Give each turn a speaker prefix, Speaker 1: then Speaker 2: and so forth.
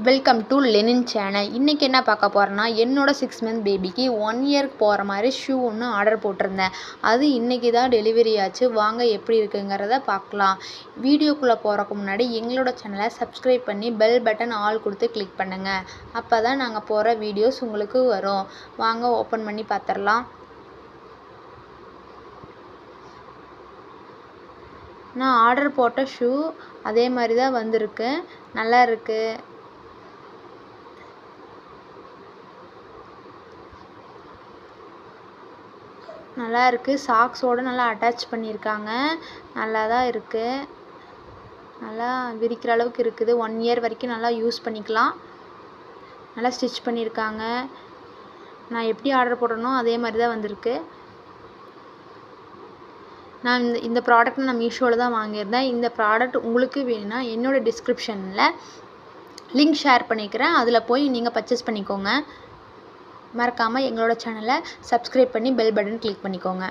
Speaker 1: Welcome to Lenin channel. இன்றைக்கி என்ன பார்க்க போகிறேன்னா, என்னோடய 6 மந்த் பேபிக்கு 1 இயர்க்கு போகிற மாதிரி ஷூ ஒன்று ஆர்டர் போட்டிருந்தேன். அது இன்றைக்கி தான் டெலிவரி ஆச்சு. வாங்க எப்படி இருக்குங்கிறத பார்க்கலாம். வீடியோக்குள்ளே போகிறக்கு முன்னாடி எங்களோட சேனலை சப்ஸ்கிரைப் பண்ணி பெல் பட்டன் ஆல் கொடுத்து கிளிக் பண்ணுங்கள். அப்போ தான் நாங்கள் போகிற வீடியோஸ் உங்களுக்கு வரும். வாங்க ஓப்பன் பண்ணி பார்த்துடலாம். நான் ஆர்டர் போட்ட ஷூ அதே மாதிரி தான் வந்திருக்கு. நல்லா இருக்குது. நல்லா இருக்குது. சாக்ஸோடு நல்லா அட்டாச் பண்ணியிருக்காங்க. நல்லா தான் இருக்குது. நல்லா விரிக்கிற அளவுக்கு இருக்குது. 1 இயர் வரைக்கும் நல்லா யூஸ் பண்ணிக்கலாம். நல்லா ஸ்டிச் பண்ணியிருக்காங்க. நான் எப்படி ஆர்டர் போட்டனோ அதே மாதிரி தான் வந்திருக்கு. நான் இந்த ப்ராடக்ட் நான் மீஷோவில் தான் வாங்கியிருந்தேன். இந்த ப்ராடக்ட் உங்களுக்கு வேணும்னா என்னோடய டிஸ்கிரிப்ஷனில் லிங்க் ஷேர் பண்ணிக்கிறேன். அதில் போய் நீங்கள் பர்ச்சேஸ் பண்ணிக்கோங்க. மறக்காமல் எங்களோட சேனலை சப்ஸ்கிரைப் பண்ணி பெல் பட்டன் கிளிக் பண்ணிக்கோங்க.